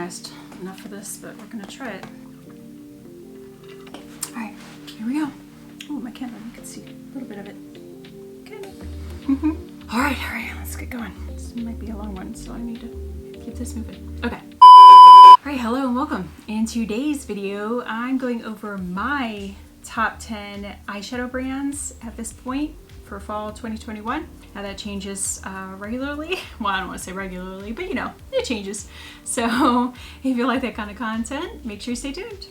organized enough for this, but we're gonna try it. All right, here we go. Oh, my camera, you can see a little bit of it. Okay. All right, let's get going. This might be a long one, so I need to keep this moving. Okay. All right, hello and welcome. In today's video, I'm going over my top 10 eyeshadow brands at this point for fall 2021. Now that changes regularly. Well, I don't want to say regularly, but you know, it changes. So if you like that kind of content, make sure you stay tuned.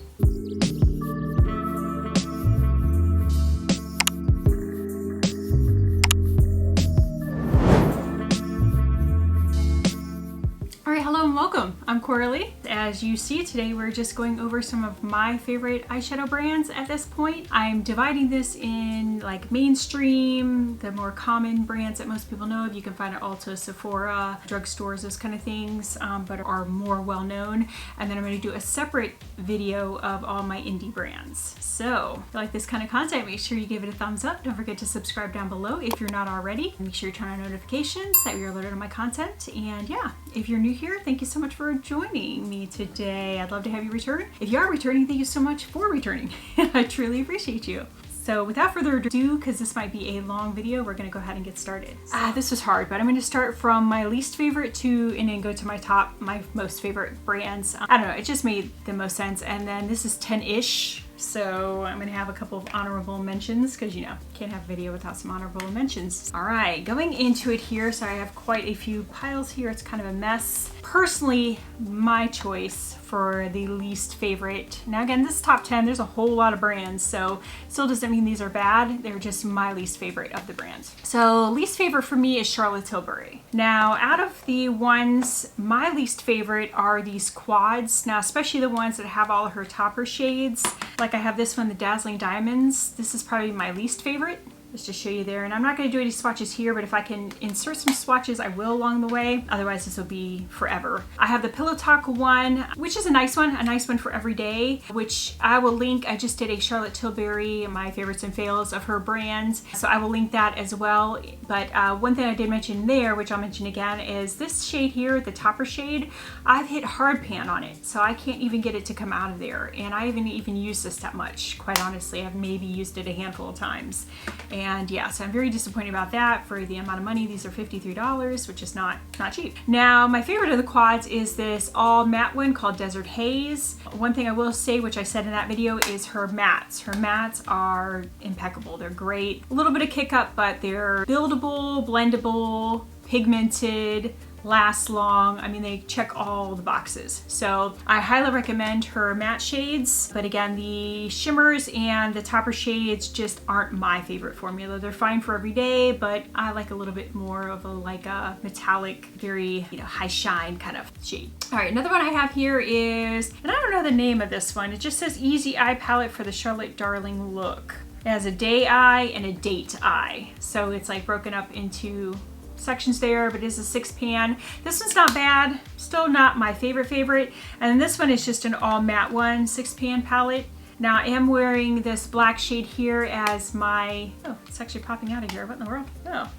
Hello and welcome. I'm Coralie. As you see today, we're just going over some of my favorite eyeshadow brands at this point. I'm dividing this in like mainstream, the more common brands that most people know of. You can find at Ulta, Sephora, drugstores, those kind of things, but are more well known. And then I'm going to do a separate video of all my indie brands. So if you like this kind of content, make sure you give it a thumbs up. Don't forget to subscribe down below if you're not already. Make sure you turn on notifications so that you're alerted on my content. And yeah, if you're new here, thank you so much for joining me today. I'd love to have you return. If you are returning, thank you so much for returning. I truly appreciate you. So without further ado, because this might be a long video, we're going to go ahead and get started. This was hard, but I'm going to start from my least favorite and then go to my most favorite brands. I don't know, it just made the most sense. And then this is 10-ish. So I'm going to have a couple of honorable mentions because, you know, can't have a video without some honorable mentions. All right, going into it here. So I have quite a few piles here. It's kind of a mess. Personally, my choice for the least favorite. Now again, this is top 10. There's a whole lot of brands, so still doesn't mean these are bad. They're just my least favorite of the brands. So least favorite for me is Charlotte Tilbury. Now out of the ones, my least favorite are these quads. Now especially the ones that have all of her topper shades. Like I have this one, the Dazzling Diamonds. This is probably my least favorite. Just to show you there. And I'm not going to do any swatches here, but if I can insert some swatches, I will along the way. Otherwise, this will be forever. I have the Pillow Talk one, which is a nice one for every day, which I will link. I just did a Charlotte Tilbury, my favorites and fails of her brands. So I will link that as well. But one thing I did mention there, which I'll mention again, is this shade here, the topper shade. I've hit hard pan on it, so I can't even get it to come out of there. And I haven't even used this that much, quite honestly. I've maybe used it a handful of times. And yeah, so I'm very disappointed about that. For the amount of money, these are $53, which is not cheap. Now, my favorite of the quads is this all matte one called Desert Haze. One thing I will say, which I said in that video, is her mattes. Her mattes are impeccable. They're great. A little bit of kick up, but they're buildable, blendable, pigmented, last long. I mean, they check all the boxes. So I highly recommend her matte shades. But again, the shimmers and the topper shades just aren't my favorite formula. They're fine for every day, but I like a little bit more of a metallic, very, you know, high shine kind of shade. All right, another one I have here is, and I don't know the name of this one. It just says Easy Eye Palette for the Charlotte Darling look. It has a day eye and a date eye. So it's like broken up into sections there, but it is a 6 pan. This one's not bad, still not my favorite. And then this one is just an all matte one, 6 pan palette. Now I am wearing this black shade here as my, oh, it's actually popping out of here. What in the world? Oh,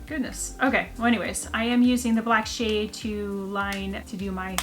goodness. Okay, well anyways, I am using the black shade to do my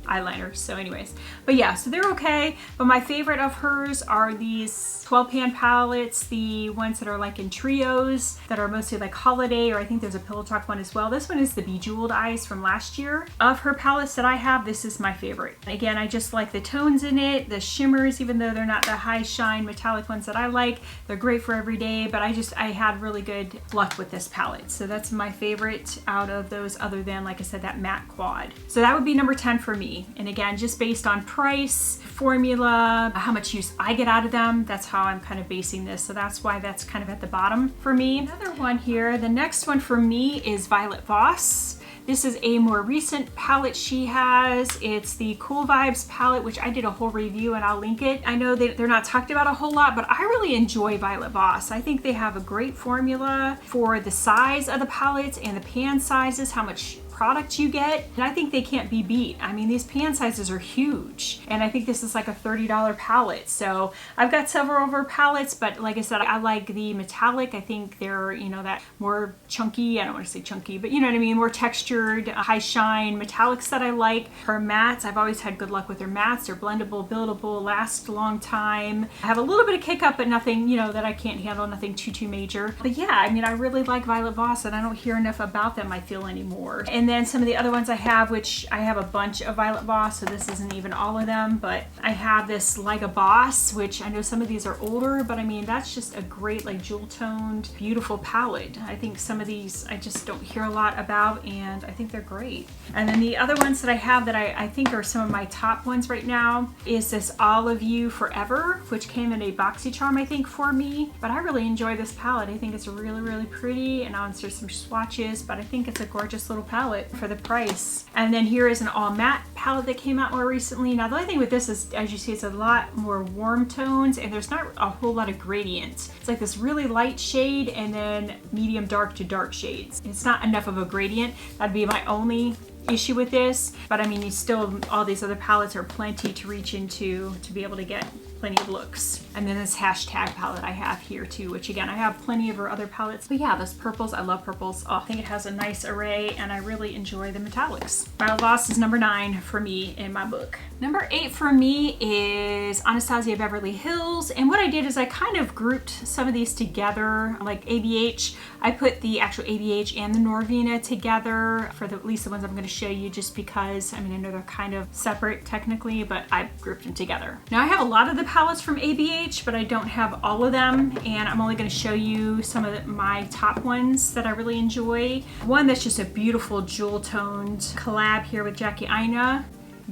eyeliner. So anyways, but yeah, so they're okay. But my favorite of hers are these 12 pan palettes, the ones that are like in trios that are mostly like holiday, or I think there's a Pillow Talk one as well. This one is the Bejeweled eyes from last year. Of her palettes that I have, this is my favorite. Again, I just like the tones in it, the shimmers, even though they're not the high shine metallic ones that I like. They're great for every day, but I had really good luck with this palette. So that's my favorite out of those, other than, like I said, that matte quad. So that would be number 10 for me. And again, just based on price, formula, how much use I get out of them, that's how I'm kind of basing this. So that's why that's kind of at the bottom for me. Another one here, the next one for me is Violet Voss. This is a more recent palette she has. It's the Cool Vibes palette, which I did a whole review and I'll link it. I know they're not talked about a whole lot, but I really enjoy Violet Voss. I think they have a great formula for the size of the palettes and the pan sizes, how much product you get. And I think they can't be beat. I mean, these pan sizes are huge. And I think this is like a $30 palette. So I've got several of her palettes, but like I said, I like the metallic. I think they're, you know, that more chunky, I don't want to say chunky, but you know what I mean, more textured, high shine metallics that I like. Her mattes, I've always had good luck with her mattes. They're blendable, buildable, last a long time. I have a little bit of kick up, but nothing, you know, that I can't handle, nothing too major. But yeah, I mean, I really like Violet Voss, and I don't hear enough about them, I feel, anymore. And then some of the other ones I have, which I have a bunch of Violet Voss, so this isn't even all of them, but I have this Like a Boss, which I know some of these are older, but I mean, that's just a great, like, jewel toned, beautiful palette. I think some of these I just don't hear a lot about, and I think they're great. And then the other ones that I have that I think are some of my top ones right now is this All of You Forever, which came in a BoxyCharm, I think, for me. But I really enjoy this palette. I think it's really pretty, and I'll insert some swatches, but I think it's a gorgeous little palette for the price. And then here is an all matte palette that came out more recently. Now the only thing with this is, as you see, it's a lot more warm tones, and there's not a whole lot of gradients. It's like this really light shade and then medium dark to dark shades. It's not enough of a gradient. That'd be my only issue with this, but I mean, you still, all these other palettes are plenty to reach into to be able to get plenty of looks. And then this hashtag palette I have here too, which again, I have plenty of her other palettes. But yeah, those purples, I love purples. Oh, I think it has a nice array, and I really enjoy the metallics. Violet Voss is number 9 for me in my book. Number 8 for me is Anastasia Beverly Hills. And what I did is I kind of grouped some of these together, like ABH. I put the actual ABH and the Norvina together for at least the ones I'm going to show you, just because, I mean, I know they're kind of separate technically, but I grouped them together. Now I have a lot of the palettes from ABH, but I don't have all of them, and I'm only going to show you some of my top ones that I really enjoy. One that's just a beautiful jewel toned collab here with Jackie Aina.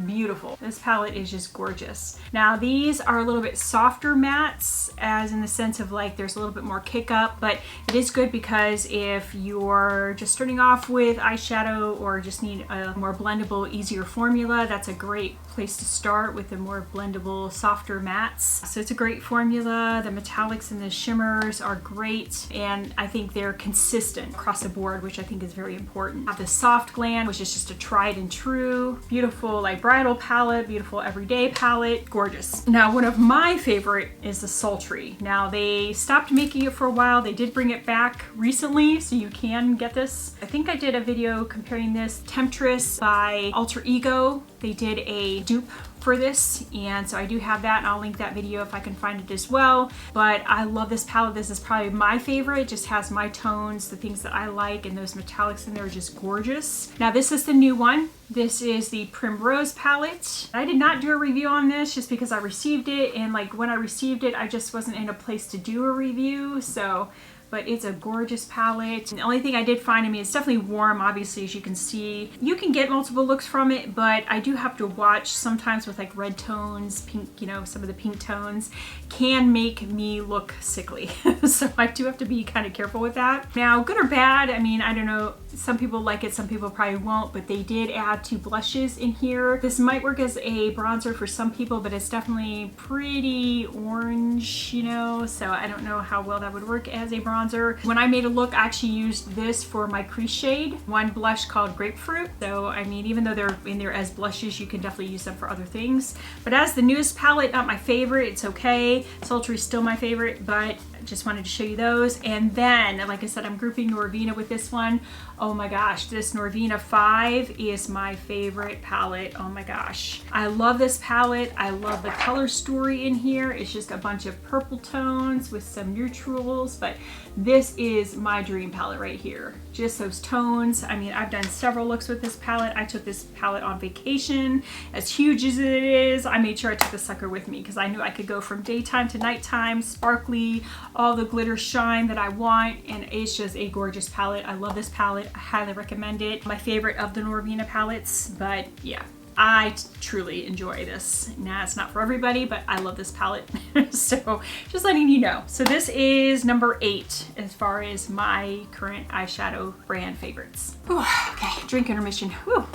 Beautiful. This palette is just gorgeous. Now these are a little bit softer mattes, as in the sense of like there's a little bit more kick up, but it is good because if you're just starting off with eyeshadow or just need a more blendable, easier formula, that's a great place to start with the more blendable, softer mattes. So it's a great formula. The metallics and the shimmers are great, and I think they're consistent across the board, which I think is very important. I have the Soft Glam, which is just a tried and true, beautiful, like bridal palette, beautiful everyday palette, gorgeous. Now one of my favorite is the Sultry. Now they stopped making it for a while. They did bring it back recently, so you can get this. I think I did a video comparing this Temptress by Alter Ego. They did a dupe for this, and so I do have that, and I'll link that video if I can find it as well. But I love this palette. This is probably my favorite. It just has my tones, the things that I like, and those metallics in there are just gorgeous. Now this is the new one. This is the Primrose palette. I did not do a review on this just because I received it, and like when I received it, I just wasn't in a place to do a review, so but it's a gorgeous palette. And the only thing I did find, I mean, it's definitely warm, obviously, as you can see. You can get multiple looks from it, but I do have to watch sometimes with like red tones, pink, you know, some of the pink tones can make me look sickly. So I do have to be kind of careful with that. Now, good or bad, I mean, I don't know, some people like it, some people probably won't, but they did add 2 blushes in here. This might work as a bronzer for some people, but it's definitely pretty orange, you know, so I don't know how well that would work as a bronzer. When I made a look, I actually used this for my crease shade, one blush called Grapefruit. So, I mean, even though they're in there as blushes, you can definitely use them for other things. But as the newest palette, not my favorite, it's okay. Sultry is still my favorite, but I just wanted to show you those. And then, like I said, I'm grouping Norvina with this one. Oh my gosh, this Norvina 5 is my favorite palette. Oh my gosh. I love this palette. I love the color story in here. It's just a bunch of purple tones with some neutrals, but this is my dream palette right here. Just those tones. I mean, I've done several looks with this palette. I took this palette on vacation. As huge as it is, I made sure I took the sucker with me because I knew I could go from daytime to nighttime, sparkly, all the glitter shine that I want, and it's just a gorgeous palette. I love this palette. I highly recommend it. My favorite of the Norvina palettes, but yeah. I truly enjoy this. Now, it's not for everybody, but I love this palette. So just letting you know. So this is number 8 as far as my current eyeshadow brand favorites. Whew, okay, drink intermission. Whew.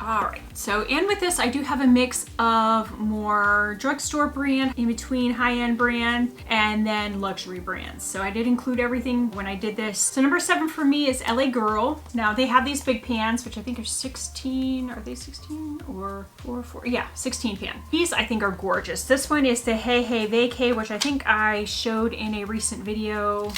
All right, so and with this, I do have a mix of more drugstore brand, in between high-end brand, and then luxury brands. So I did include everything when I did this. So number 7 for me is LA Girl. Now they have these big pans, which I think are 16, are they 16 or 4? Yeah, 16 pan. These I think are gorgeous. This one is the Hey Vacay, which I think I showed in a recent video.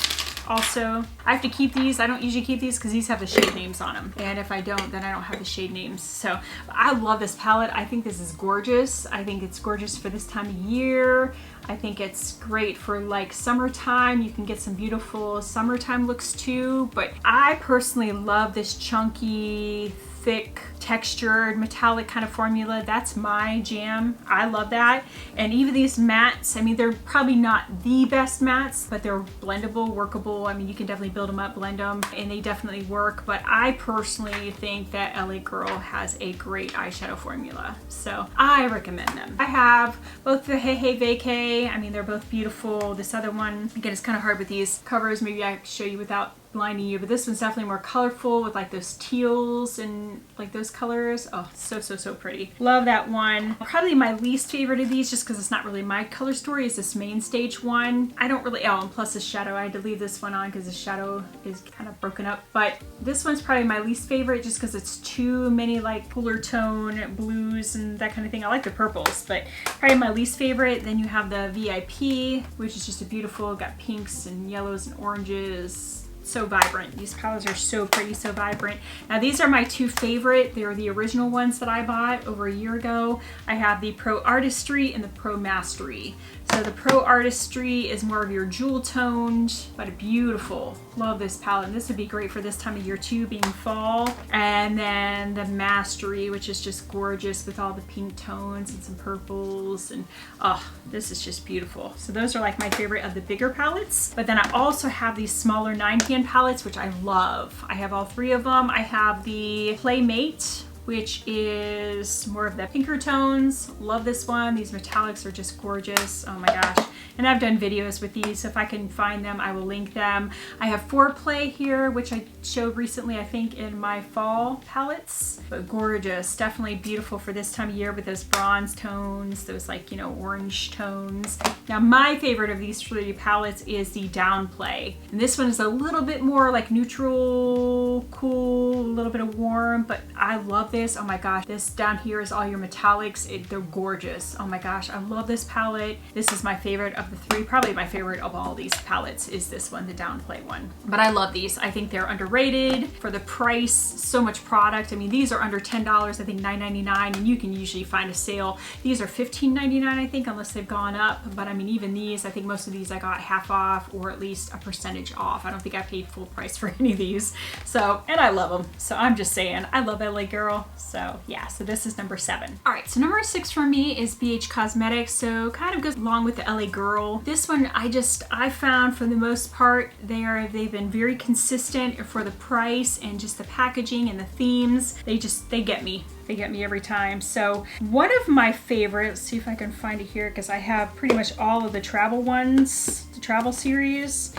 Also, I have to keep these. I don't usually keep these because these have the shade names on them. And if I don't, then I don't have the shade names. So I love this palette. I think this is gorgeous. I think it's gorgeous for this time of year. I think it's great for like summertime. You can get some beautiful summertime looks too. But I personally love this chunky, thick, textured, metallic kind of formula. That's my jam. I love that. And even these mattes, I mean, they're probably not the best mattes, but they're blendable, workable. I mean, you can definitely build them up, blend them, and they definitely work. But I personally think that LA Girl has a great eyeshadow formula. So I recommend them. I have both the Hey Vacay. I mean, they're both beautiful. This other one, again, it's kind of hard with these covers. Maybe I can show you without blinding you, but this one's definitely more colorful with like those teals and like those colors. Oh, so pretty. Love that one. Probably my least favorite of these, just because it's not really my color story, is this MainStage one. I don't really, oh, and plus the shadow. I had to leave this one on because the shadow is kind of broken up. But this one's probably my least favorite just because it's too many like cooler tone blues and that kind of thing. I like the purples, but probably my least favorite. Then you have the VIP, which is just a beautiful, got pinks and yellows and oranges. So vibrant. These palettes are so pretty, so vibrant. Now these are my 2 favorite. They're the original ones that I bought over a year ago. I have the Pro Artistry and the Pro Mastery. So the Pro Artistry is more of your jewel toned, but beautiful. Love this palette. And this would be great for this time of year too, being fall. And then the Mastery, which is just gorgeous with all the pink tones and some purples. And oh, this is just beautiful. So those are like my favorite of the bigger palettes. But then I also have these smaller 9-pan palettes, which I love. I have all 3 of them. I have the Playmate, which is more of the pinker tones. Love this one. These metallics are just gorgeous. Oh my gosh. And I've done videos with these, so if I can find them, I will link them. I have Foreplay here, which I showed recently, I think, in my fall palettes. But gorgeous, definitely beautiful for this time of year with those bronze tones, those like, you know, orange tones. Now my favorite of these 3 palettes is the Downplay. And this one is a little bit more like neutral, cool, a little bit of warm, but I love this. Oh my gosh, this down here is all your metallics. They're gorgeous. Oh my gosh, I love this palette. This is my favorite of the 3. Probably my favorite of all these palettes is this one, the Downplay one. But I love these. I think they're underrated for the price. So much product. I mean, these are under $10. I think $9.99, and you can usually find a sale. These are $15.99, I think, unless they've gone up. But I mean, even these, I think most of these I got half off or at least a percentage off. I don't think I paid full price for any of these. So, and I love them. So I'm just saying, I love LA Girl. So yeah, so this is number 7. All right, so number 6 for me is BH Cosmetics. So kind of goes along with the LA Girl. This one, I found for the most part, they've been very consistent for the price and just the packaging and the themes. They get me. They get me every time. So one of my favorites, see if I can find it here, because I have pretty much all of the travel ones, the travel series.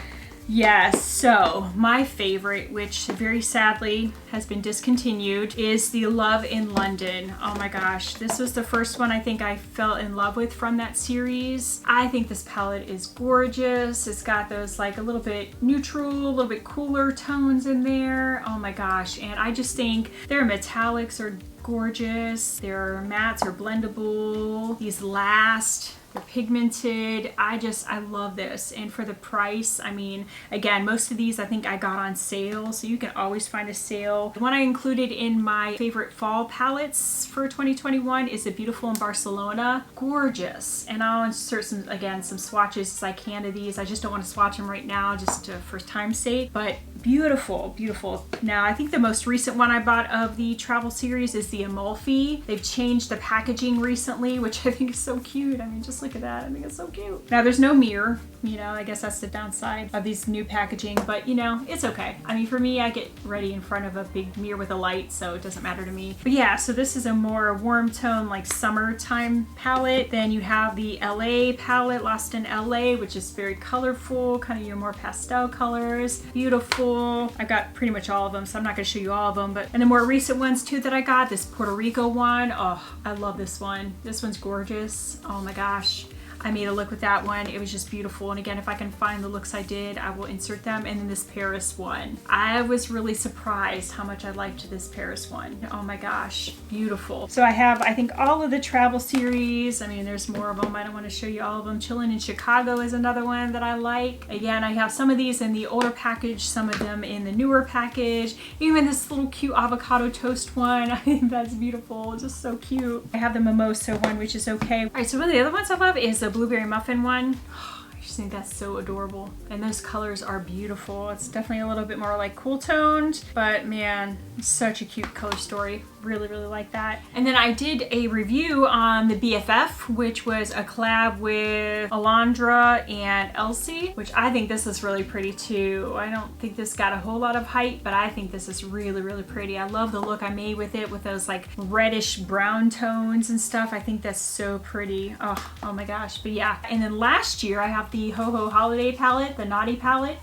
Yes, so my favorite, which very sadly has been discontinued, is the Love in London. Oh my gosh, this was the first one I think I fell in love with from that series. I think this palette is gorgeous. It's got those like a little bit neutral, a little bit cooler tones in there. Oh my gosh, and I just think their metallics are gorgeous. Their mattes are blendable. These last. They're pigmented. I love this. And for the price, I mean, again, most of these I think I got on sale, so you can always find a sale. The one I included in my favorite fall palettes for 2021 is the Beautiful in Barcelona. Gorgeous. And I'll insert some swatches as I can of these. I just don't want to swatch them right now just for time's sake, but beautiful, beautiful. Now, I think the most recent one I bought of the travel series is the Amalfi. They've changed the packaging recently, which I think is so cute. I mean, just look at that. I think it's so cute. Now, there's no mirror. You know, I guess that's the downside of these new packaging, but you know, it's okay. I mean, for me, I get ready in front of a big mirror with a light, so it doesn't matter to me. But yeah, so this is a more warm tone, like summertime palette. Then you have the LA palette, Lost in LA, which is very colorful, kind of your more pastel colors. Beautiful. beautiful. I got pretty much all of them, so I'm not going to show you all of them. But and the more recent ones too that I got, this Puerto Rico one. Oh, I love this one. This one's gorgeous. Oh my gosh. I made a look with that one. It was just beautiful. And again, if I can find the looks I did, I will insert them. And then this Paris one. I was really surprised how much I liked this Paris one. Oh my gosh, beautiful. So I have, I think, all of the travel series. I mean, there's more of them. I don't want to show you all of them. Chillin' in Chicago is another one that I like. Again, I have some of these in the older package, some of them in the newer package. Even this little cute avocado toast one. I think that's beautiful. It's just so cute. I have the mimosa one, which is okay. All right, so one of the other ones I love is the blueberry muffin one. I just think that's so adorable. And those colors are beautiful. It's definitely a little bit more like cool toned, but man, such a cute color story. Really, really like that. And then I did a review on the BFF, which was a collab with Alondra and Elsie, which I think this is really pretty too. I don't think this got a whole lot of hype, but I think this is really, really pretty. I love the look I made with it, with those like reddish brown tones and stuff. I think that's so pretty. Oh my gosh. But yeah. And then last year I have the Ho Ho Holiday palette, the Naughty palette,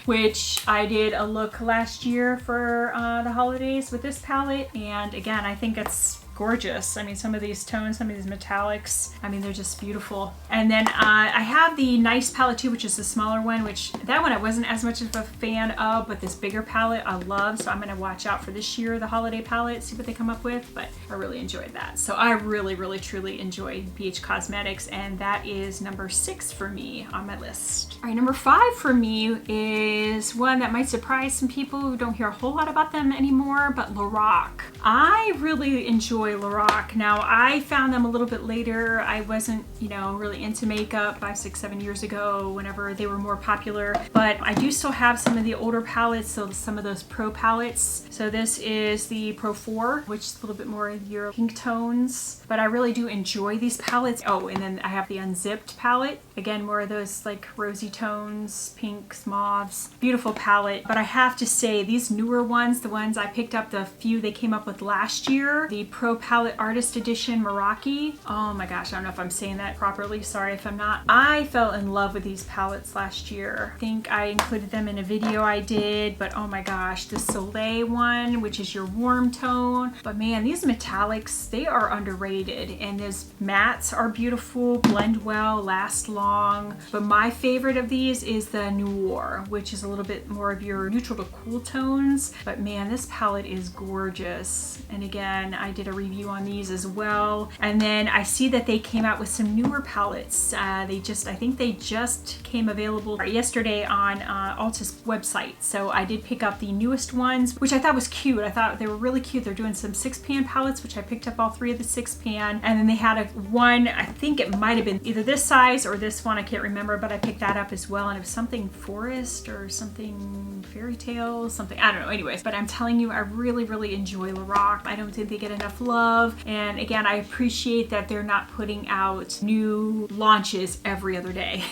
which I did a look last year for the holidays with this palette. And again, I think it's gorgeous. I mean, some of these tones, some of these metallics, I mean, they're just beautiful. And then I have the Nice palette too, which is the smaller one, which that one I wasn't as much of a fan of, but this bigger palette I love. So I'm going to watch out for this year, the holiday palette, see what they come up with, but I really enjoyed that. So I really, really, truly enjoy BH Cosmetics, and that is number 6 for me on my list. All right, number 5 for me is one that might surprise some people who don't hear a whole lot about them anymore, but Lorac. I really enjoy Lorac. Now, I found them a little bit later. I wasn't, you know, really into makeup 5, 6, 7 years ago, whenever they were more popular, but I do still have some of the older palettes, so some of those Pro palettes. So this is the Pro 4, which is a little bit more of your pink tones, but I really do enjoy these palettes. Oh, and then I have the Unzipped palette. Again, more of those like rosy tones, pinks, mauves. Beautiful palette. But I have to say, these newer ones, the ones I picked up, the few they came up with last year, the Pro Palette Artist Edition Meraki. Oh my gosh, I don't know if I'm saying that properly. Sorry if I'm not. I fell in love with these palettes last year. I think I included them in a video I did, but oh my gosh, the Soleil one, which is your warm tone. But man, these metallics, they are underrated, and these mattes are beautiful, blend well, last long. But my favorite of these is the Noir, which is a little bit more of your neutral to cool tones. But man, this palette is gorgeous. And again, I did a review on these as well. And then I see that they came out with some newer palettes. I think they just came available yesterday on Ulta's website. So I did pick up the newest ones, which I thought was cute. I thought they were really cute. They're doing some 6-pan palettes, which I picked up all 3 of the 6-pan. And then they had one, I think it might have been either this size or this one, I can't remember, but I picked that up as well. And it was something forest or something fairy tale, something, I don't know. Anyways, but I'm telling you, I really, really enjoy Lorac. I don't think they get enough love. And again, I appreciate that they're not putting out new launches every other day,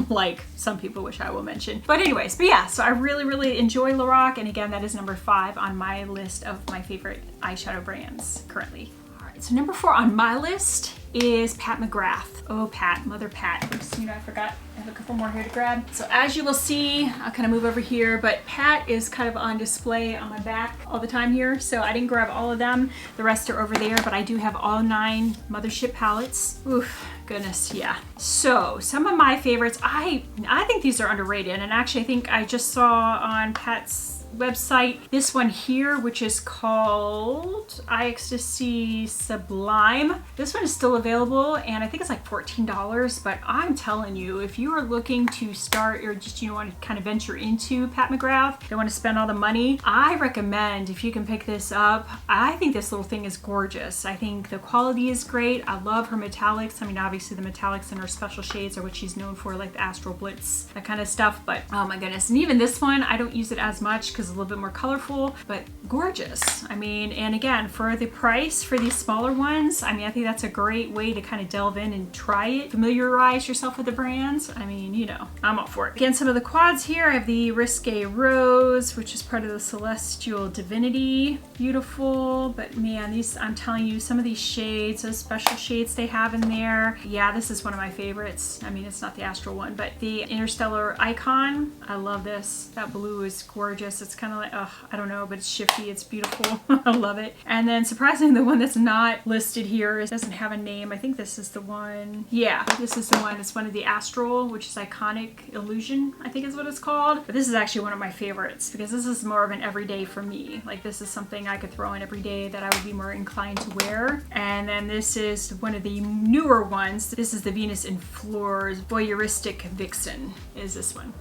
like some people, which I will mention. But anyways, but yeah, so I really, really enjoy Lorac. And again, that is number 5 on my list of my favorite eyeshadow brands currently. All right, so number 4 on my list is Pat McGrath. Oh, Pat, Mother Pat. Oops, you know, I forgot. I have a couple more here to grab. So as you will see, I'll kind of move over here, but Pat is kind of on display on my back all the time here. So I didn't grab all of them. The rest are over there, but I do have all 9 Mothership palettes. Oof, goodness, yeah. So some of my favorites, I think these are underrated. And actually, I think I just saw on Pat's website this one here, which is called Ecstasy Sublime. This one is still available, and I think it's like $14, but I'm telling you, if you are looking to start or just, you know, want to kind of venture into Pat McGrath, don't want to spend all the money, I recommend if you can pick this up. I think this little thing is gorgeous. I think the quality is great. I love her metallics. I mean, obviously the metallics in her special shades are what she's known for, like the Astral Blitz, that kind of stuff, but oh my goodness. And even this one, I don't use it as much because because it's a little bit more colorful, but gorgeous. I mean, and again, for the price for these smaller ones, I mean, I think that's a great way to kind of delve in and try it, familiarize yourself with the brands. I mean, you know, I'm all for it. Again, some of the quads here, I have the Risque Rose, which is part of the Celestial Divinity. Beautiful, but man, these, I'm telling you, some of these shades, those special shades they have in there. Yeah, this is one of my favorites. I mean, it's not the Astral one, but the Interstellar Icon. I love this. That blue is gorgeous. It's kind of like, oh, I don't know, but it's shifty. It's beautiful. I love it. And then surprisingly, the one that's not listed here, it doesn't have a name. I think this is the one. Yeah, this is the one. It's one of the Astral, which is Iconic Illusion, I think is what it's called. But this is actually one of my favorites because this is more of an everyday for me. Like, this is something I could throw in every day that I would be more inclined to wear. And then this is one of the newer ones. This is the Venus in Floors Voyeuristic Vixen is this one.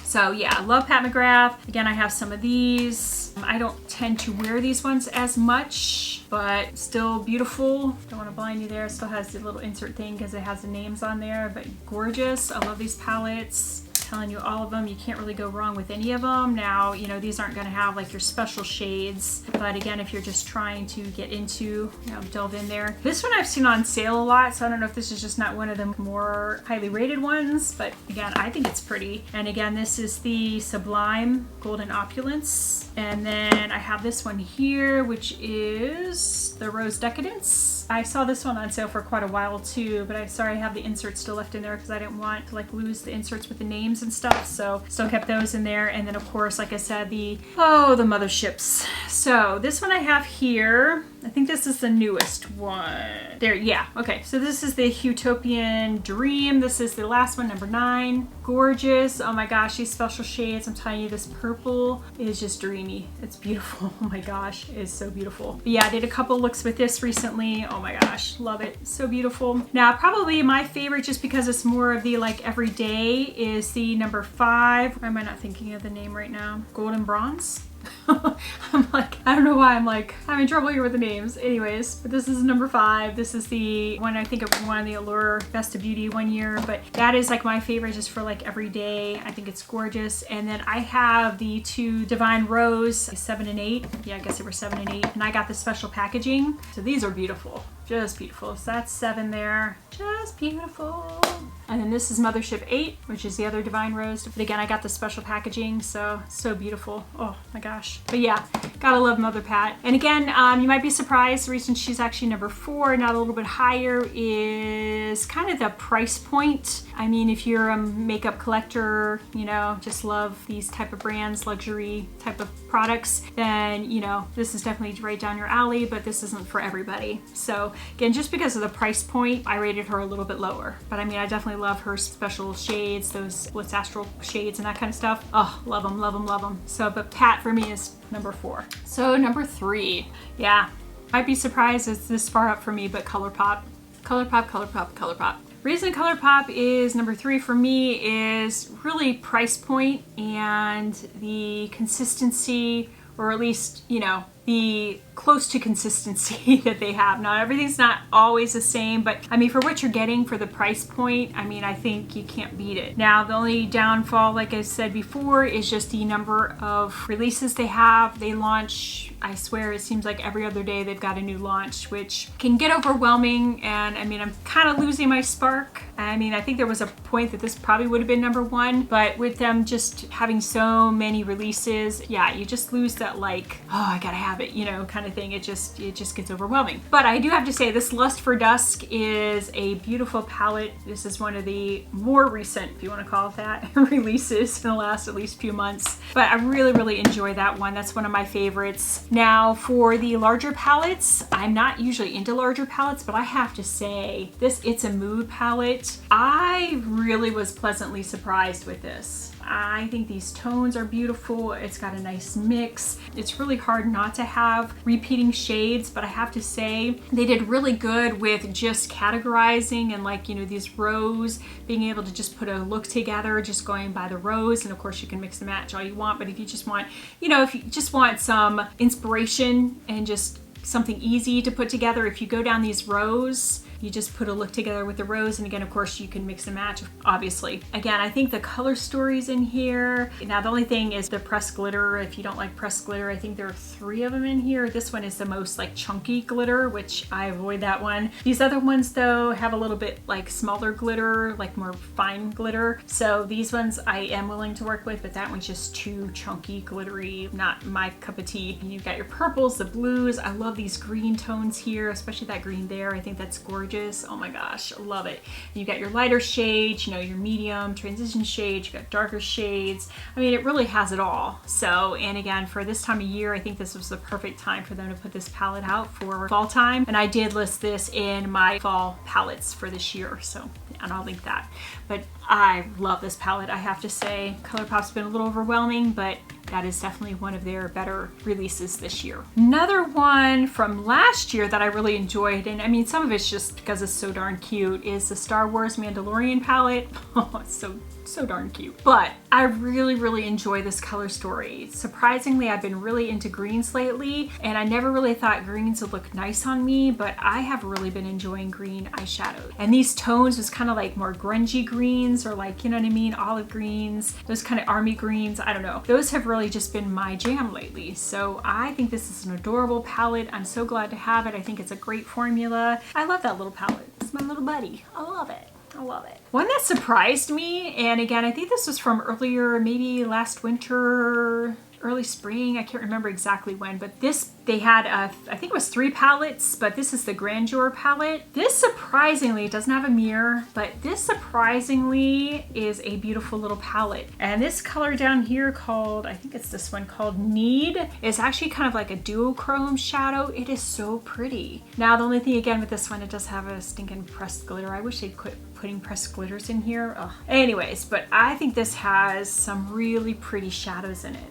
So yeah, I love Pat McGrath. Again, I have some of these. I don't tend to wear these ones as much, but still beautiful. Don't want to blind you there. It still has the little insert thing because it has the names on there, but gorgeous. I love these palettes. Telling you, all of them, you can't really go wrong with any of them. Now, you know, these aren't going to have like your special shades, but again, if you're just trying to get into, you know, delve in there. This one I've seen on sale a lot, so I don't know if this is just not one of the more highly rated ones, but again, I think it's pretty. And again, this is the Sublime Golden Opulence. And then I have this one here, which is the Rose Decadence. I saw this one on sale for quite a while too, but I'm sorry I have the inserts still left in there because I didn't want to like lose the inserts with the names and stuff, so still kept those in there. And then of course, like I said, the motherships. So this one I have here, I think this is the newest one there. Yeah, okay, so this is the Utopian Dream. This is the last one, number 9. Gorgeous. Oh my gosh, these special shades, I'm telling you, this purple is just dreamy. It's beautiful. Oh my gosh, it is so beautiful. But yeah, I did a couple looks with this recently. Oh my gosh, love it. So beautiful. Now, probably my favorite, just because it's more of the like everyday, is the number 5. Why am I not thinking of the name right now? Golden Bronze? I'm like, I don't know why I'm like having trouble here with the names. Anyways, but this is number 5. This is the one I think of one of the Allure Best of Beauty one year, but that is like my favorite just for like every day. I think it's gorgeous. And then I have the 2 Divine Rose, 7 and 8. Yeah, I guess they were 7 and 8. And I got the special packaging. So these are beautiful. Just beautiful. So that's 7 there. Just beautiful. And then this is Mothership 8, which is the other Divine Rose. But again, I got the special packaging, so beautiful. Oh my gosh. But yeah, gotta love Mother Pat. And again, you might be surprised, the reason she's actually number 4, not a little bit higher, is kind of the price point. I mean, if you're a makeup collector, you know, just love these type of brands, luxury type of products, then, you know, this is definitely right down your alley, but this isn't for everybody. So again, just because of the price point, I rated her a little bit lower. But I mean, I definitely love her special shades, those Blitz Astral shades and that kind of stuff. Oh, love them, love them, love them. So, but Pat for me is number 4. So number 3, yeah, might be surprised it's this far up for me, but Colourpop. Colourpop, Colourpop, Colourpop. Reason Colourpop is number 3 for me is really price point and the consistency, or at least, you know, the close to consistency that they have. Now, everything's not always the same, but I mean, for what you're getting for the price point, I mean, I think you can't beat it. Now, the only downfall, like I said before, is just the number of releases they have. They launch, I swear, it seems like every other day they've got a new launch, which can get overwhelming. And I mean, I'm kind of losing my spark. I mean, I think there was a point that this probably would have been number 1, but with them just having so many releases, yeah, you just lose that like, oh, I gotta have it, you know, kind of thing. It just gets overwhelming. But I do have to say, this Lust for Dusk is a beautiful palette. This is one of the more recent, if you want to call it that, releases in the last at least few months. But I really, really enjoy that one. That's one of my favorites. Now, for the larger palettes, I'm not usually into larger palettes, but I have to say, this It's a Mood palette, I really was pleasantly surprised with this. I think these tones are beautiful. It's got a nice mix. It's really hard not to have repeating shades, but I have to say they did really good with just categorizing and, like, you know, these rows, being able to just put a look together, just going by the rows. And of course you can mix and match all you want, but if you just want, you know, if you just want some inspiration and just something easy to put together. If you go down these rows, you just put a look together with the rows, and again, of course, you can mix and match, obviously. Again, I think the color story's in here. Now, the only thing is the pressed glitter. If you don't like pressed glitter, I think there are 3 of them in here. This one is the most like chunky glitter, which I avoid that one. These other ones, though, have a little bit like smaller glitter, like more fine glitter. So these ones I am willing to work with, but that one's just too chunky, glittery, not my cup of tea. And you've got your purples, the blues. I love these green tones here, especially that green there. I think that's gorgeous. Oh my gosh, I love it. You got your lighter shades, you know, your medium, transition shades, you got darker shades. I mean, it really has it all. So, and again, for this time of year, I think this was the perfect time for them to put this palette out for fall time. And I did list this in my fall palettes for this year. So, and I'll link that. But I love this palette, I have to say. Colourpop's been a little overwhelming, but that is definitely one of their better releases this year. Another one from last year that I really enjoyed, and I mean, some of it's just because it's so darn cute, is the Star Wars Mandalorian palette. Oh, it's so darn cute. But I really enjoy this color story. Surprisingly, I've been really into greens lately, and I never really thought greens would look nice on me, but I have really been enjoying green eyeshadows. And these tones was kind of like more grungy greens, or like, you know what I mean, olive greens, those kind of army greens, I don't know. Those have really just been my jam lately. So I think this is an adorable palette. I'm so glad to have it. I think it's a great formula. I love that little palette. It's my little buddy. I love it. I love it. One that surprised me, and again, I think this was from earlier, maybe last winter, early spring, I can't remember exactly when, but this, they had, I think it was 3 palettes, but this is the Grandeur palette. This surprisingly, it doesn't have a mirror, but this surprisingly is a beautiful little palette. And this color down here called, I think it's this one called Need, is actually kind of like a duochrome shadow. It is so pretty. Now, the only thing again with this one, it does have a stinking pressed glitter. I wish they'd quit putting pressed glitters in here. Ugh. Anyways, but I think this has some really pretty shadows in it.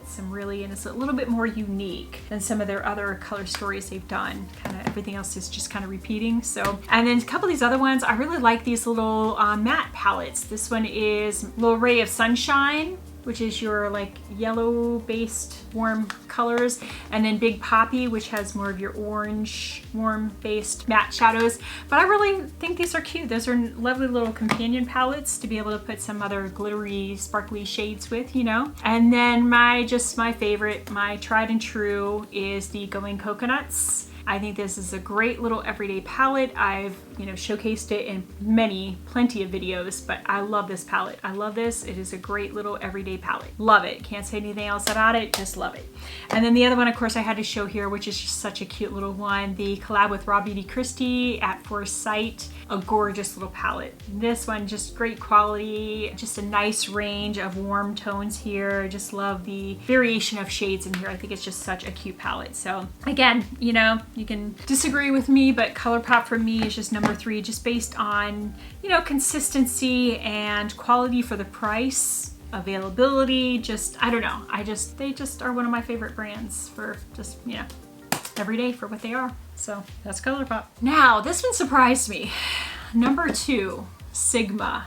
And it's a little bit more unique than some of their other color stories they've done. Kind of everything else is just kind of repeating. So, and then a couple of these other ones, I really like these little matte palettes. This one is Little Ray of Sunshine, which is your like yellow based warm colors, and then Big Poppy, which has more of your orange warm based matte shadows. But I really think these are cute. Those are lovely little companion palettes to be able to put some other glittery sparkly shades with, you know. And then my favorite, my tried and true, is the Going Coconuts. I think this is a great little everyday palette. I've, you know, showcased it in plenty of videos, but I love this palette. I love this. It is a great little everyday palette. Love it. Can't say anything else about it. Just love it. And then the other one, of course, I had to show here, which is just such a cute little one. The collab with Raw Beauty Christie at Foresight. A gorgeous little palette. This one, just great quality. Just a nice range of warm tones here. Just love the variation of shades in here. I think it's just such a cute palette. So again, you know, you can disagree with me, but Colourpop for me is just number 3, just based on, you know, consistency and quality for the price, availability, just, I don't know. They just are one of my favorite brands for just, you know, every day for what they are. So that's Colourpop. Now, this one surprised me. Number 2, Sigma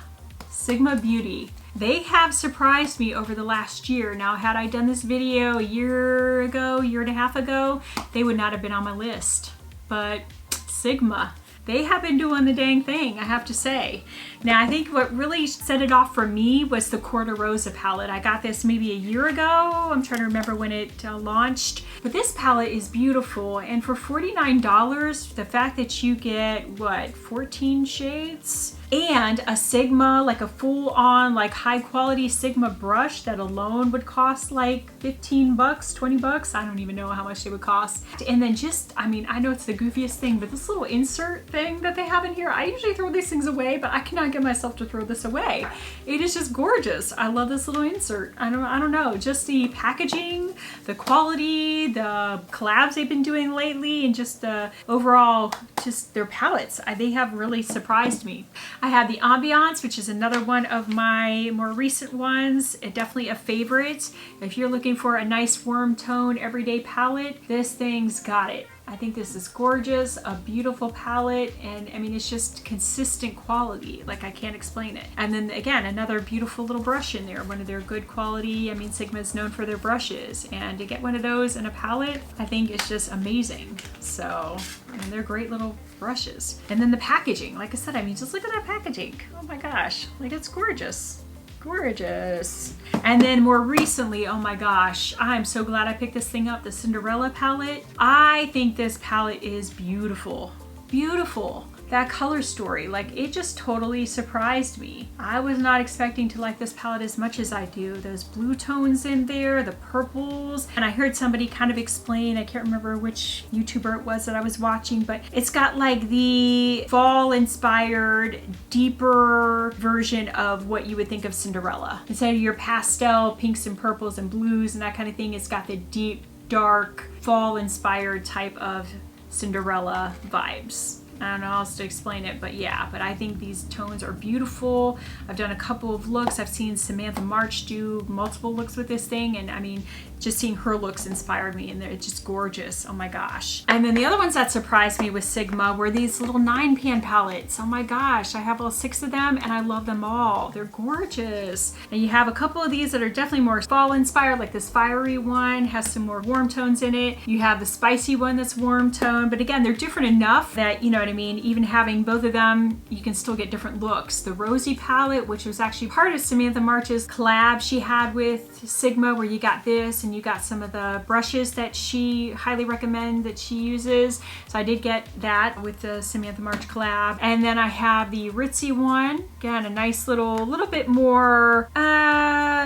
Beauty. They have surprised me over the last year. Now, had I done this video a year ago, year and a half ago, they would not have been on my list. But Sigma, they have been doing the dang thing, I have to say. Now, I think what really set it off for me was the Corte Rosa palette. I got this maybe a year ago. I'm trying to remember when it launched. But this palette is beautiful. And for $49, the fact that you get, what, 14 shades? And a Sigma, like a full-on, like high-quality Sigma brush that alone would cost like 15 bucks, 20 bucks. I don't even know how much they would cost. And then just, I mean, I know it's the goofiest thing, but this little insert thing that they have in here, I usually throw these things away, but I cannot get myself to throw this away. It is just gorgeous. I love this little insert. I don't know, just the packaging, the quality, the collabs they've been doing lately, and just the overall, just their palettes. They have really surprised me. I have the Ambiance, which is another one of my more recent ones. Definitely a favorite. If you're looking for a nice warm tone everyday palette, this thing's got it. I think this is gorgeous, a beautiful palette, and I mean, it's just consistent quality. Like, I can't explain it. And then again, another beautiful little brush in there, one of their good quality. I mean, Sigma is known for their brushes, and to get one of those in a palette, I think it's just amazing. So, and they're great little brushes. And then the packaging, like I said, I mean, just look at that packaging. Oh my gosh, like, it's gorgeous. Gorgeous. And then more recently, oh my gosh, I'm so glad I picked this thing up, the Cinderella palette. I think this palette is beautiful. Beautiful. That color story, like, it just totally surprised me. I was not expecting to like this palette as much as I do. Those blue tones in there, the purples, and I heard somebody kind of explain, I can't remember which YouTuber it was that I was watching, but it's got like the fall inspired, deeper version of what you would think of Cinderella. Instead of your pastel pinks and purples and blues and that kind of thing, it's got the deep, dark, fall inspired type of Cinderella vibes. I don't know how else to explain it, but yeah, but I think these tones are beautiful. I've done a couple of looks. I've seen Samantha March do multiple looks with this thing, and I mean, just seeing her looks inspired me, and they're just gorgeous. Oh my gosh. And then the other ones that surprised me with Sigma were these little 9-pan palettes. Oh my gosh, I have all 6 of them, and I love them all. They're gorgeous. And you have a couple of these that are definitely more fall inspired, like this fiery one has some more warm tones in it. You have the spicy one that's warm tone, but again, they're different enough that, you know what I mean, even having both of them, you can still get different looks. The Rosy palette, which was actually part of Samantha March's collab she had with Sigma, where you got this and you got some of the brushes that she highly recommend that she uses. So I did get that with the Samantha March collab. And then I have the Ritzy one. Again, a nice little bit more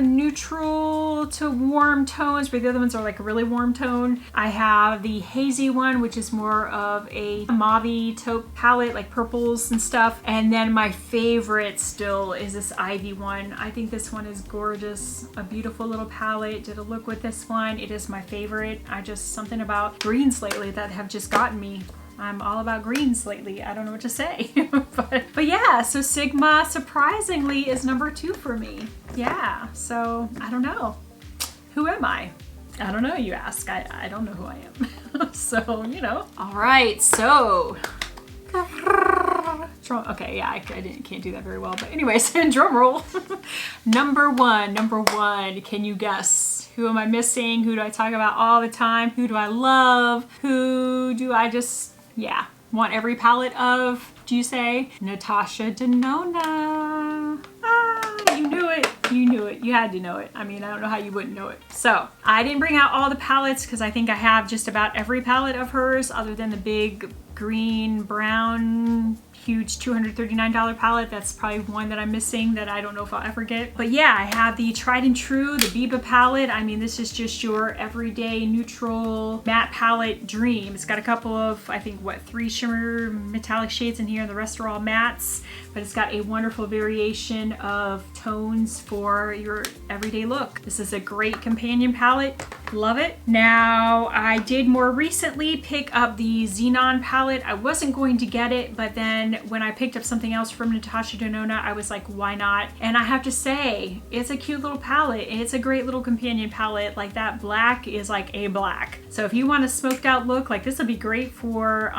neutral to warm tones, where the other ones are like a really warm tone. I have the Hazy one, which is more of a mauve taupe palette, like purples and stuff. And then my favorite still is this Ivy one. I think this one is gorgeous. A beautiful little palette. Did a look with this one. It is my favorite. Something about greens lately that have just gotten me. I'm all about greens lately. I don't know what to say. but yeah, so Sigma surprisingly is number 2 for me. Yeah, so I don't know. Who am I? I don't know, you ask. I don't know who I am. So, you know. All right, so. Okay, yeah, can't do that very well. But anyways, drum roll. Number one. Can you guess? Who am I missing? Who do I talk about all the time? Who do I love? Who do I just, yeah, want every palette of? Do you say? Natasha Denona. You knew it. You knew it. You had to know it. I mean, I don't know how you wouldn't know it. So I didn't bring out all the palettes because I think I have just about every palette of hers other than the big green, brown, huge $239 palette. That's probably one that I'm missing that I don't know if I'll ever get. But yeah, I have the tried and true, the Biba palette. I mean, this is just your everyday neutral matte palette dream. It's got a couple of, I think, 3 shimmer metallic shades in here, and the rest are all mattes. But it's got a wonderful variation of tones for your everyday look. This is a great companion palette. Love it. Now, I did more recently pick up the Xenon palette. I wasn't going to get it, but then when I picked up something else from Natasha Denona, I was like, why not? And I have to say, it's a cute little palette. It's a great little companion palette. Like, that black is like a black. So if you want a smoked out look, like, this would be great for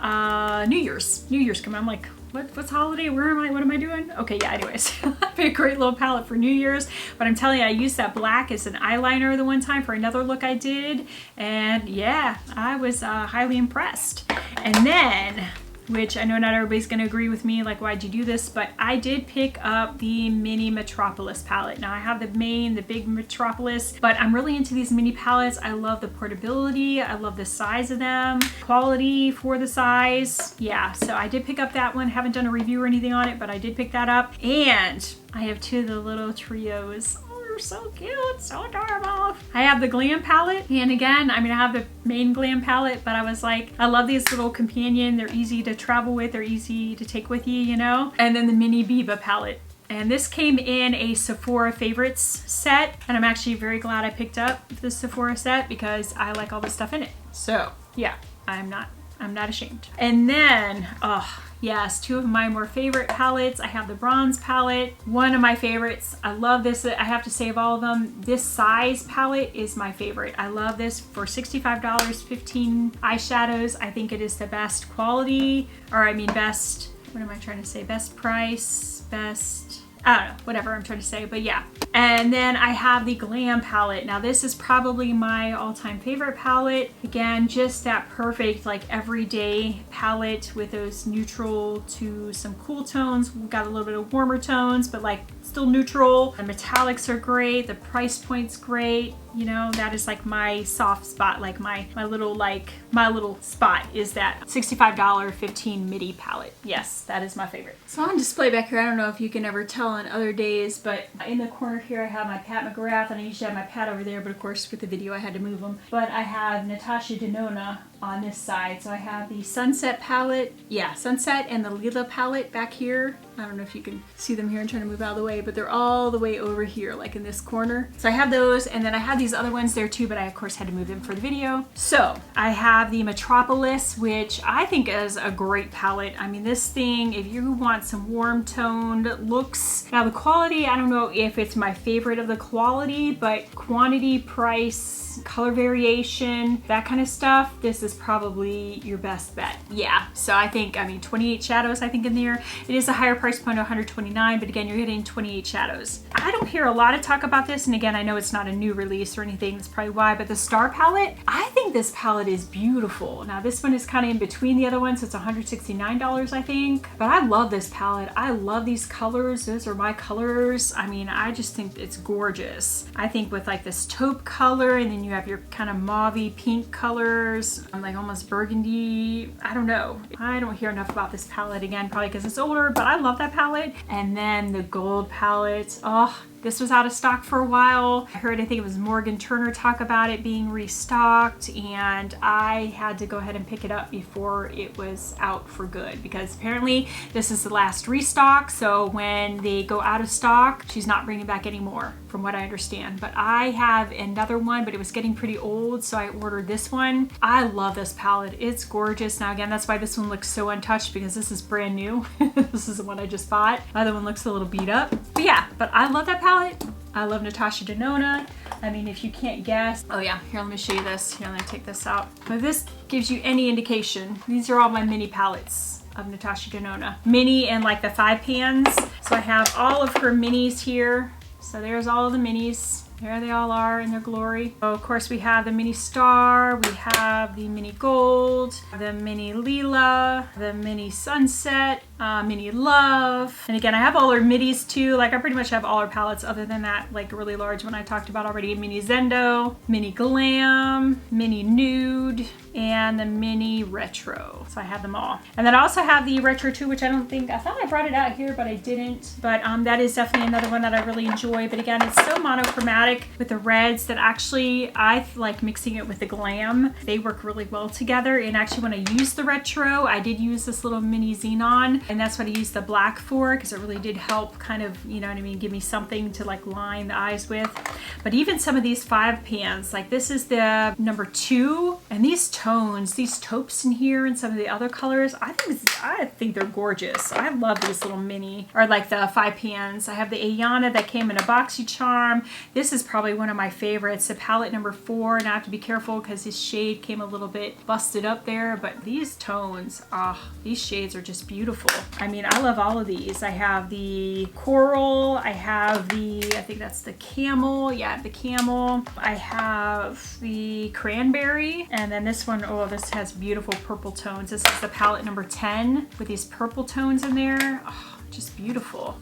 New Year's. New Year's coming. I'm like, what's holiday? Where am I? What am I doing? Okay, yeah, anyways. A great little palette for New Year's. But I'm telling you, I used that black as an eyeliner the one time for another look I did. And yeah, I was highly impressed. And then, which I know not everybody's going to agree with me, like, why'd you do this? But I did pick up the mini Metropolis palette. Now I have the big Metropolis, but I'm really into these mini palettes. I love the portability. I love the size of them, quality for the size. Yeah, so I did pick up that one. Haven't done a review or anything on it, but I did pick that up. And I have 2 of the little trios. So cute, so adorable. I have the Glam palette, and again, I mean, I have the main Glam palette, but I was like, I love these little companion. They're easy to travel with, they're easy to take with you, you know? And then the mini Biba palette. And this came in a Sephora favorites set, and I'm actually very glad I picked up the Sephora set because I like all the stuff in it. So yeah, I'm not I'm not ashamed. And then, oh, yes, two of my more favorite palettes. I have the bronze palette, one of my favorites. I love this. I have to say, of all of them, this size palette is my favorite. I love this for $65, 15 eyeshadows. I think it is the best quality, or I mean best, what am I trying to say? Best price, best, I don't know, whatever I'm trying to say, but yeah. And then I have the Glam palette. Now this is probably my all-time favorite palette. Again, just that perfect like everyday palette with those neutral to some cool tones. We've got a little bit of warmer tones, but like still neutral. The metallics are great. The price point's great. You know, that is like my soft spot, like my little spot is that $65 15 midi palette. Yes, that is my favorite. So on display back here, I don't know if you can ever tell on other days, but in the corner here I have my Pat McGrath, and I usually have my Pat over there, but of course with the video I had to move them. But I have Natasha Denona on this side. So I have the Sunset palette, yeah, Sunset, and the Lila palette back here. I don't know if you can see them here. I'm trying to move out of the way, but they're all the way over here, like in this corner. So I have those, and then I have these other ones there too, but I of course had to move them for the video. So I have the Metropolis, which I think is a great palette. I mean, this thing, if you want some warm toned looks, now the quality, I don't know if it's my favorite of the quality, but quantity, price, color variation, that kind of stuff, this is probably your best bet. Yeah, so I think, I mean, 28 shadows I think in there. It is a higher price point of $129, but again, you're getting 28 shadows. I don't hear a lot of talk about this, and again, I know it's not a new release or anything, that's probably why, but the Star palette, I think this palette is beautiful. Now this one is kind of in between the other ones, so it's $169 I think, but I love this palette. I love these colors. Those are my colors. I mean, I just think it's gorgeous. I think with like this taupe color, and then you have your kind of mauvey pink colors, like almost burgundy. I don't know. I don't hear enough about this palette, again, probably because it's older, but I love that palette. And then the gold palette. Oh, this was out of stock for a while. I heard, I think it was Morgan Turner talk about it being restocked, and I had to go ahead and pick it up before it was out for good, because apparently this is the last restock. So when they go out of stock, she's not bringing back any more, from what I understand. But I have another one, but it was getting pretty old, so I ordered this one. I love this palette. It's gorgeous. Now again, that's why this one looks so untouched, because this is brand new. This is the one I just bought. The other one looks a little beat up. But yeah, but I love that palette. I love Natasha Denona. I mean, if you can't guess. Oh yeah, here, let me show you this. Here, let me take this out. If this gives you any indication, these are all my mini palettes of Natasha Denona. Mini and like the 5 pans. So I have all of her minis here. So there's all of the minis. There they all are in their glory. So of course we have the mini star, we have the mini gold, the mini lila, the mini sunset, mini love. And again, I have all her midis too. Like I pretty much have all her palettes other than that like really large one I talked about already. Mini Zendo, mini glam, mini nude, and the mini retro. So I have them all. And then I also have the retro too, which I don't think, I thought I brought it out here, but I didn't. But that is definitely another one that I really enjoy. But again, it's so monochromatic with the reds that actually I like mixing it with the glam. They work really well together. And actually when I used the retro, I did use this little mini xenon, and that's what I used the black for, because it really did help kind of, you know what I mean, give me something to like line the eyes with. But even some of these 5 pans, like this is the number 2, and these tones, these taupes in here and some of the other colors, I think they're gorgeous. I love these little mini, or like the 5 pans. I have the Aina that came in a BoxyCharm. This is probably one of my favorites, the palette number 4, and I have to be careful because this shade came a little bit busted up there, but these tones, these shades are just beautiful. I mean, I love all of these. I have the coral, I have the, I think that's the camel, yeah, the camel. I have the cranberry, and then this one, oh, this has beautiful purple tones. This is the palette number 10 with these purple tones in there. Oh, just beautiful.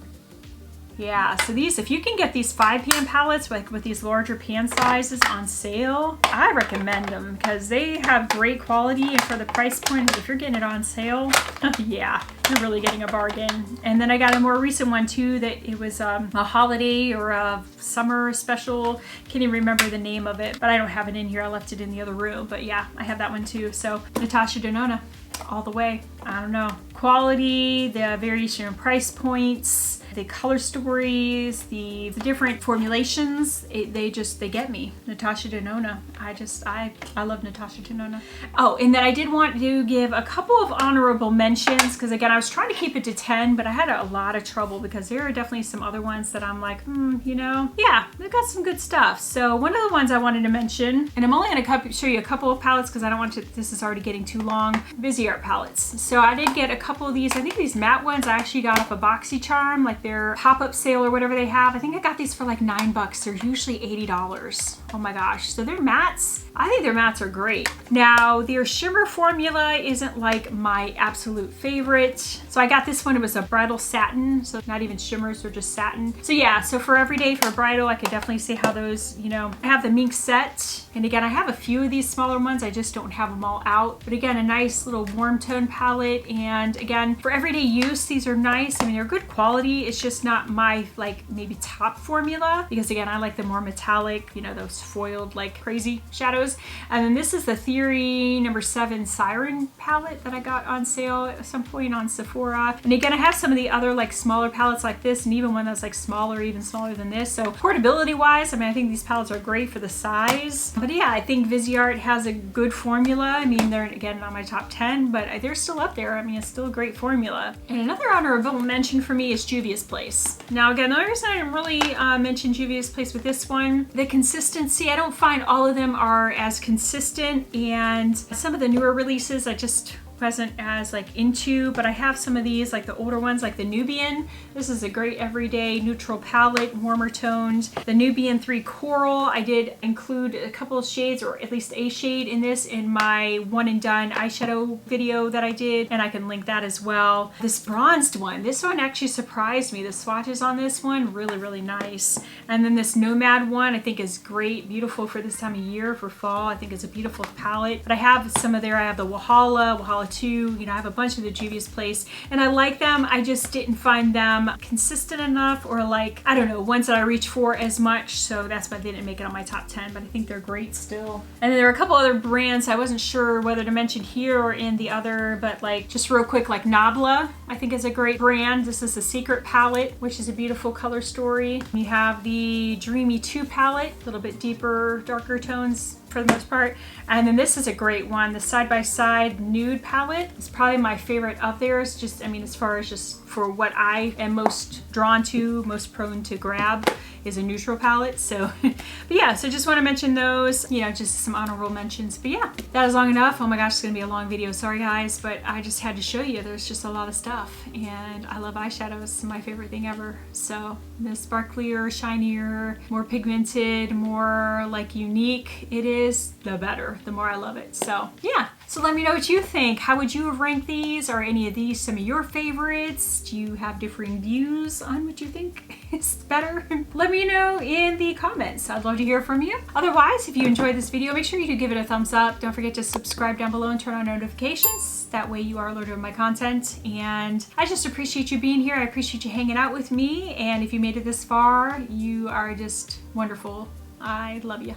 Yeah, so these, if you can get these 5 pan palettes like with these larger pan sizes on sale, I recommend them because they have great quality, and for the price point, if you're getting it on sale, yeah, you're really getting a bargain. And then I got a more recent one too, that it was a holiday or a summer special. Can't even remember the name of it, but I don't have it in here. I left it in the other room, but yeah, I have that one too. So Natasha Denona, all the way. I don't know. Quality, the variation in price points, the color stories, the different formulations, they get me. Natasha Denona. I love Natasha Denona. Oh, and then I did want to give a couple of honorable mentions, because again, I was trying to keep it to 10, but I had a lot of trouble because there are definitely some other ones that I'm like, you know, yeah, they've got some good stuff. So one of the ones I wanted to mention, and I'm only going to show you a couple of palettes because I don't want to, this is already getting too long, Viseart palettes. So I did get a couple of these. I think these matte ones I actually got off a BoxyCharm, like their pop-up sale or whatever they have. I think I got these for like $9. They're usually $80. Oh my gosh. So their mattes, I think their mattes are great. Now their shimmer formula isn't like my absolute favorite. So I got this one, it was a bridal satin, so not even shimmers, they're just satin. So yeah, so for everyday, for bridal, I could definitely see how those, you know, I have the mink set. And again, I have a few of these smaller ones, I just don't have them all out. But again, a nice little warm tone palette. And again, for everyday use, these are nice. I mean, they're good quality. It's just not my like maybe top formula, because again, I like the more metallic, you know, those foiled like crazy shadows. And then this is the Theory number 7 Siren palette that I got on sale at some point on Sephora. And again, I have some of the other like smaller palettes like this, and even one that's like smaller, even smaller than this. So portability wise, I mean, I think these palettes are great for the size. But yeah, I think Viseart has a good formula. I mean, they're again not my top 10, but they're still up there. I mean, it's still a great formula. And another honorable mention for me is Juvia's Place. Now again, the only reason I didn't really mention Juvia's Place with this one, the consistency, I don't find all of them are as consistent, and some of the newer releases I just wasn't as like into, but I have some of these like the older ones, like the Nubian. This is a great everyday neutral palette, warmer toned. The Nubian 3 Coral, I did include a couple of shades, or at least a shade in this, in my one and done eyeshadow video that I did, and I can link that as well. This bronzed one, this one actually surprised me. The swatches on this one, really, really nice. And then this Nomad one I think is great, beautiful for this time of year, for fall. I think it's a beautiful palette. But I have some of there, I have the Wahala 2, you know, I have a bunch of the Juvia's Place, and I like them. I just didn't find them consistent enough, or like, I don't know, ones that I reach for as much, so that's why they didn't make it on my top 10, but I think they're great still. And then there are a couple other brands I wasn't sure whether to mention here or in the other, but like just real quick, like Nabla I think is a great brand. This is the Secret palette, which is a beautiful color story. You have the Dreamy 2 palette, a little bit deeper, darker tones for the most part. And then this is a great one, the Side by Side Nude palette. It's probably my favorite of theirs, just, I mean, as far as just for what I am most drawn to, most prone to grab, is a neutral palette. So, but yeah, so just want to mention those, you know, just some honorable mentions. But yeah, that is long enough. Oh my gosh, it's gonna be a long video, sorry guys, but I just had to show you there's just a lot of stuff, and I love eyeshadows. It's my favorite thing ever. So the sparklier, shinier, more pigmented, more like unique it is, the better, the more I love it. So yeah, so let me know what you think. How would you have ranked these? Are any of these some of your favorites? Do you have differing views on what you think is better? Let me know in the comments. I'd love to hear from you. Otherwise, if you enjoyed this video, make sure you do give it a thumbs up. Don't forget to subscribe down below and turn on notifications. That way you are alerted of my content. And I just appreciate you being here. I appreciate you hanging out with me. And if you made it this far, you are just wonderful. I love you.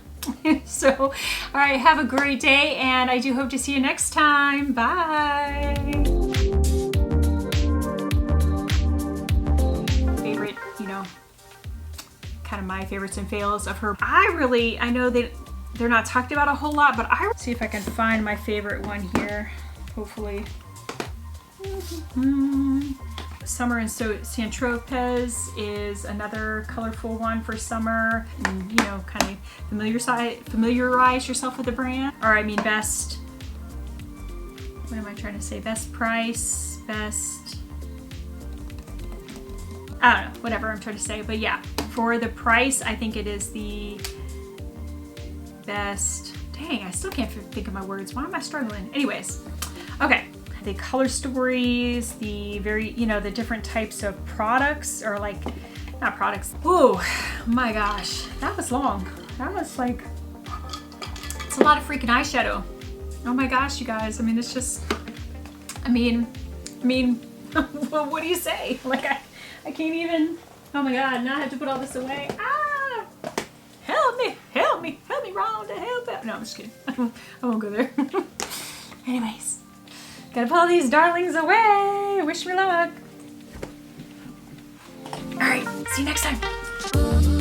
So, all right, have a great day, and I do hope to see you next time. Bye. Favorite, you know, kind of my favorites and fails of her. I know that they're not talked about a whole lot, but I will see if I can find my favorite one here, hopefully. Summer and San Tropez is another colorful one for summer. And, you know, kind of familiarize yourself with the brand. Or I mean best, what am I trying to say? Best price, best, I don't know, whatever I'm trying to say. But yeah, for the price, I think it is the best. Dang, I still can't think of my words. Why am I struggling? Anyways, okay. The color stories, the very, you know, the different types of products, or like, not products. Oh my gosh, that was long. That was like, it's a lot of freaking eyeshadow. Oh my gosh, you guys. I mean, it's just, I mean, well, what do you say? Like, I can't even, oh my God, now I have to put all this away. Ah, help me, Rhonda, help out. No, I'm just kidding. I won't go there. Anyways. Gotta put all these darlings away. Wish me luck. See you next time.